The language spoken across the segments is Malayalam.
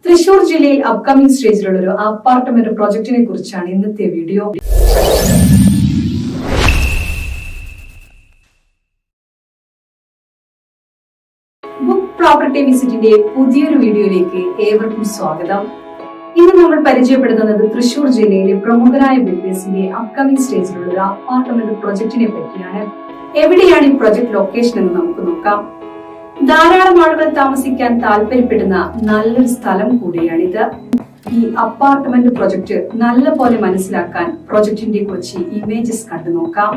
തൃശൂർ ജില്ലയിൽ അപ്കമിംഗ് സ്റ്റേജിലുള്ള ഒരു അപ്പാർട്ട്മെന്റ് പ്രൊജക്ടിനെ കുറിച്ചാണ് ഇന്നത്തെ വീഡിയോ. ബുക്ക് പ്രോപ്പർട്ടി വിസിറ്റിന്റെ പുതിയൊരു വീഡിയോയിലേക്ക് ഏവർക്കും സ്വാഗതം. ഇന്ന് നമ്മൾ പരിചയപ്പെടുത്തുന്നത് തൃശൂർ ജില്ലയിലെ പ്രമുഖരായ ബിൽഡേഴ്സിന്റെ അപ്കമിംഗ് സ്റ്റേജിലുള്ള ഒരു അപ്പാർട്ട്മെന്റ് പ്രൊജക്ടിനെ പറ്റിയാണ്. എവിടെയാണ് ഈ പ്രൊജക്ട് ലൊക്കേഷൻ എന്ന് നമുക്ക് നോക്കാം. ധാരാളം ആളുകൾ താമസിക്കാൻ താല്പര്യപ്പെടുന്ന നല്ലൊരു സ്ഥലം കൂടിയാണിത്. ഈ അപ്പാർട്ട്മെന്റ് പ്രൊജക്ട് നല്ല പോലെ മനസ്സിലാക്കാൻ പ്രൊജക്ടിന്റെ കുറച്ച് ഇമേജസ് കണ്ടു നോക്കാം.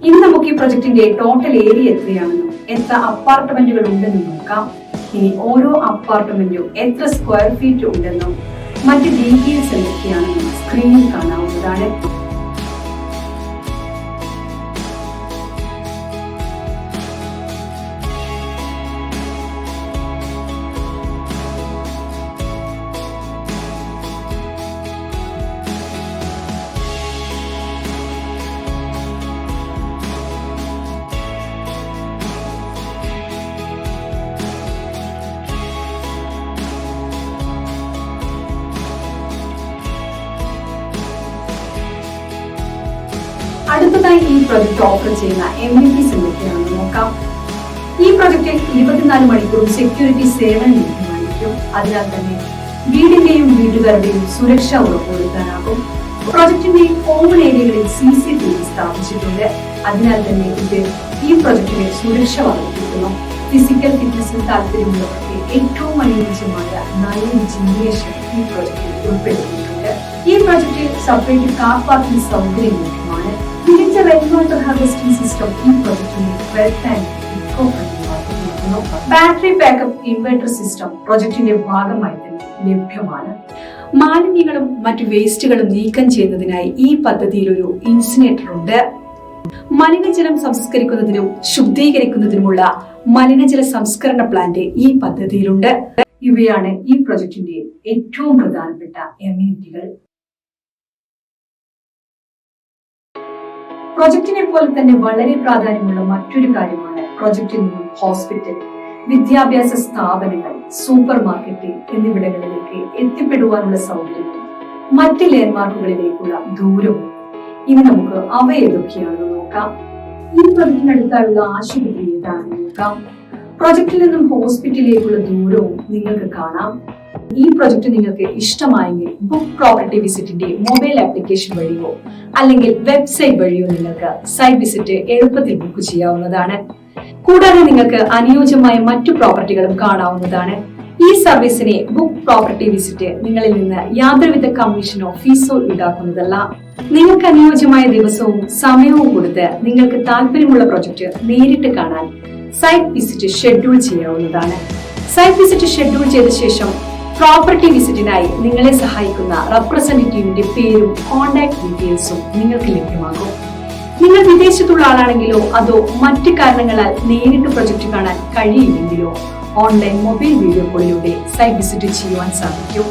ഇനി നമുക്ക് ഈ പ്രൊജക്ടിന്റെ ടോട്ടൽ ഏരിയ എത്രയാണെന്നും എത്ര അപ്പാർട്ട്മെന്റുകൾ ഉണ്ടെന്നും നോക്കാം. ഇനി ഓരോ അപ്പാർട്ട്മെന്റും എത്ര സ്ക്വയർ ഫീറ്റ് ഉണ്ടെന്നും മറ്റ് ഡീറ്റെയിൽസ് എന്തൊക്കെയാണെന്നും സ്ക്രീനിൽ കാണാവുന്നതാണ്. അടുത്തതായി ഈ പ്രൊജക്ട് ഓഫർ ചെയ്യുന്ന എമ്യൂണിറ്റീസ് എന്തൊക്കെയാണെന്ന് നോക്കാം. ഈ പ്രൊജക്റ്റിൽ 24 മണിക്കൂറും സെക്യൂരിറ്റി സേവനം ലഭ്യമായിരിക്കും. അതിനാൽ തന്നെ വീടിന്റെയും വീട്ടുകാരുടെയും സുരക്ഷ ഉറപ്പുവരുത്താനാകും. പ്രൊജക്ടിന്റെ കോമൺ ഏരിയകളിൽ CCTV സ്ഥാപിച്ചിട്ടുണ്ട്. അതിനാൽ തന്നെ ഇത് ഈ പ്രൊജക്ടിന്റെ സുരക്ഷ വർദ്ധിപ്പിക്കുന്നു. ഫിസിക്കൽ ഫിറ്റ്നസിൽ താല്പര്യമുള്ളവർക്ക് ഏറ്റവും അനുയോജ്യമായ നല്ലൊരു ജിംനേഷ്യം ഈ പ്രൊജക്ടിൽ ഉൾപ്പെടുത്തിയിട്ടുണ്ട്. ഈ പ്രൊജക്ടിൽ സെപ്പറേറ്റ് കാർ പാർക്കിംഗ് സൗകര്യം ലഭ്യമാണ്. മികച്ച റെയിൻ വാട്ടർ ഹാർവെസ്റ്റിംഗ് സിസ്റ്റം ഈ പ്രൊജക്ടിനെ വെൽത്ത് ആൻഡ് ഇക്കോ ഫ്രണ്ട്ലിയാക്കുന്നു. ബാറ്ററി ബാക്കപ്പ് ഇൻവെർട്ടർ സിസ്റ്റം പ്രൊജക്ടിന്റെ ഭാഗമായി തന്നെ ലഭ്യമാണ്. മാലിന്യങ്ങളും മറ്റു വേസ്റ്റുകളും നീക്കം ചെയ്യുന്നതിനായി ഈ പദ്ധതിയിൽ ഒരു ഇൻസിനേറ്റർ ഉണ്ട്. മലിനജലം സംസ്കരിക്കുന്നതിനും ശുദ്ധീകരിക്കുന്നതിനുമുള്ള മലിനജല സംസ്കരണ പ്ലാന്റ് ഈ പദ്ധതിയിലുണ്ട്. ഇവയാണ് ഈ പ്രൊജക്ടിന്റെ ഏറ്റവും പ്രധാനപ്പെട്ട എമ്യൂണിറ്റികൾ. പ്രൊജക്ടിനെ പോലെ തന്നെ വളരെ പ്രാധാന്യമുള്ള മറ്റൊരു കാര്യമാണ് പ്രൊജക്ടിൽ നിന്നും ഹോസ്പിറ്റൽ, വിദ്യാഭ്യാസ സ്ഥാപനങ്ങൾ, സൂപ്പർ മാർക്കറ്റ് എന്നിവിടങ്ങളിലേക്ക് എത്തിപ്പെടുവാനുള്ള സൗകര്യവും മറ്റ് ലാൻഡ്മാർക്കുകളിലേക്കുള്ള ദൂരവും. ഇനി നമുക്ക് അവ ഏതൊക്കെയാണെന്ന് നോക്കാം. ഈ പ്രൊജക്ടിനടുത്തായുള്ള ആശുപത്രി ഏതാണെന്ന് നോക്കാം. പ്രൊജക്ടിൽ നിന്നും ഹോസ്പിറ്റലിലേക്കുള്ള ദൂരവും നിങ്ങൾക്ക് കാണാം. ഈ പ്രൊജക്ട് നിങ്ങൾക്ക് ഇഷ്ടമായെങ്കിൽ ബുക്ക് പ്രോപ്പർട്ടി വിസിറ്റിന്റെ മൊബൈൽ ആപ്ലിക്കേഷൻ വഴിയോ അല്ലെങ്കിൽ വെബ്സൈറ്റ് വഴിയോ നിങ്ങൾക്ക് സൈറ്റ് വിസിറ്റ് എളുപ്പത്തിൽ ബുക്ക് ചെയ്യാവുന്നതാണ്. കൂടാതെ നിങ്ങൾക്ക് അനുയോജ്യമായ മറ്റു പ്രോപ്പർട്ടികളും കാണാവുന്നതാണ്. ഈ സർവീസിനെ ബുക്ക് പ്രോപ്പർട്ടി വിസിറ്റ് നിങ്ങളിൽ നിന്ന് യാതൊരുവിധ കമ്മീഷനോ ഫീസോ ഈടാക്കുന്നതല്ല. നിങ്ങൾക്ക് അനുയോജ്യമായ ദിവസവും സമയവും കൊടുത്ത് നിങ്ങൾക്ക് താല്പര്യമുള്ള പ്രൊജക്ട് നേരിട്ട് കാണാൻ സൈറ്റ് വിസിറ്റ് ഷെഡ്യൂൾ ചെയ്യാവുന്നതാണ്. സൈറ്റ് വിസിറ്റ് ഷെഡ്യൂൾ ചെയ്ത ശേഷം പ്രോപ്പർട്ടി വിസിറ്റിനായി നിങ്ങളെ സഹായിക്കുന്ന റെപ്രസെന്റേറ്റീവിന്റെ പേരും കോൺടാക്ട് ഡീറ്റെയിൽസും നിങ്ങൾക്ക് ലഭ്യമാകും. നിങ്ങൾ വിദേശത്തുള്ള ആളാണെങ്കിലോ അതോ മറ്റു കാരണങ്ങളാൽ നേരിട്ട് പ്രൊജക്ട് കാണാൻ കഴിയില്ലെങ്കിലോ ഓൺലൈൻ മൊബൈൽ വീഡിയോ കോളിലൂടെ സൈറ്റ് വിസിറ്റ് ചെയ്യുവാൻ സാധിക്കും.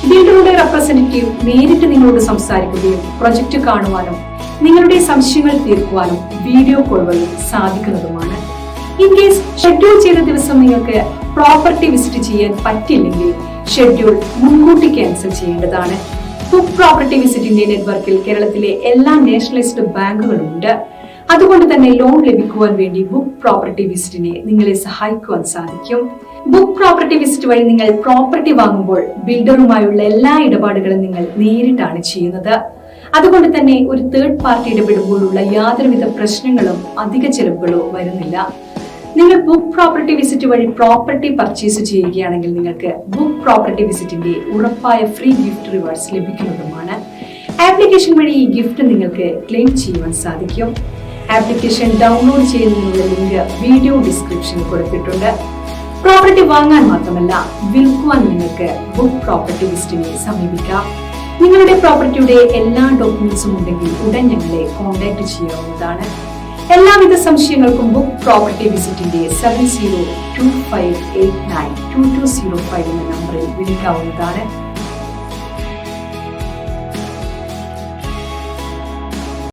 ബിൽഡറുടെ റെപ്രസെന്റേറ്റീവ് നേരിട്ട് നിങ്ങളോട് സംസാരിക്കുകയും പ്രൊജക്ട് കാണുവാനും നിങ്ങളുടെ സംശയങ്ങൾ തീർക്കുവാനും വീഡിയോ കോൾ വഴി സാധിക്കുന്നതുമാണ്. ഇൻ കേസ് ഷെഡ്യൂൾ ചെയ്ത ദിവസം നിങ്ങൾക്ക് പ്രോപ്പർട്ടി വിസിറ്റ് ചെയ്യാൻ പറ്റില്ലെങ്കിൽ ഷെഡ്യൂൾ മുൻകൂട്ടി ക്യാൻസൽ ചെയ്യേണ്ടതാണ്. ബുക്ക് പ്രോപ്പർട്ടി വിസിറ്റിന്റെ നെറ്റ്വർക്കിൽ കേരളത്തിലെ എല്ലാ നാഷണലൈസ്ഡ് ബാങ്കുകളുണ്ട്. അതുകൊണ്ട് തന്നെ ലോൺ ലഭിക്കുവാൻ വേണ്ടി ബുക്ക് പ്രോപ്പർട്ടി വിസിറ്റിനെ നിങ്ങളെ സഹായിക്കുവാൻ സാധിക്കും. ബുക്ക് പ്രോപ്പർട്ടി വിസിറ്റ് വഴി നിങ്ങൾ പ്രോപ്പർട്ടി വാങ്ങുമ്പോൾ ബിൽഡറുമായുള്ള എല്ലാ ഇടപാടുകളും നിങ്ങൾ നേരിട്ടാണ് ചെയ്യുന്നത്. അതുകൊണ്ട് തന്നെ ഒരു തേർഡ് പാർട്ടി ഇടപെടുമ്പോഴുള്ള യാതൊരുവിധ പ്രശ്നങ്ങളും അധിക ചെലവുകളോ വരുന്നില്ല. നിങ്ങൾ ബുക്ക് പ്രോപ്പർട്ടി വിസിറ്റ് വഴി പ്രോപ്പർട്ടി പർച്ചേസ് ചെയ്യുകയാണെങ്കിൽ നിങ്ങൾക്ക് ബുക്ക് പ്രോപ്പർട്ടി വിസിറ്റിന്റെ ഉറപ്പായ ഫ്രീ ഗിഫ്റ്റ് റിവാർഡ്സ് ലഭിക്കുന്നതുമാണ്. ആപ്ലിക്കേഷൻ വഴി ഈ ഗിഫ്റ്റ് നിങ്ങൾക്ക് ക്ലെയിം ചെയ്യുവാൻ സാധിക്കും. ആപ്ലിക്കേഷൻ ഡൗൺലോഡ് ചെയ്യുന്നതിനുള്ള ലിങ്ക് വീഡിയോ ഡിസ്ക്രിപ്ഷനിൽ കൊടുത്തിട്ടുണ്ട്. പ്രോപ്പർട്ടി വാങ്ങാൻ മാത്രമല്ല വിൽക്കുവാൻ നിങ്ങൾക്ക് ബുക്ക് പ്രോപ്പർട്ടി വിസിറ്റിനെ സമീപിക്കാം. നിങ്ങളുടെ പ്രോപ്പർട്ടിയുടെ എല്ലാ ഡോക്യുമെന്റ്സും ഉണ്ടെങ്കിൽ ഉടൻ ഞങ്ങളെ കോൺടാക്ട് ചെയ്യാവുന്നതാണ്. എല്ലാവിധ സംശയങ്ങൾക്കും ബുക്ക് പ്രോപ്പർട്ടി വിസിറ്റിന്റെ 7025892205 എന്ന നമ്പറിൽ വിളിക്കാവുന്നതാണ്.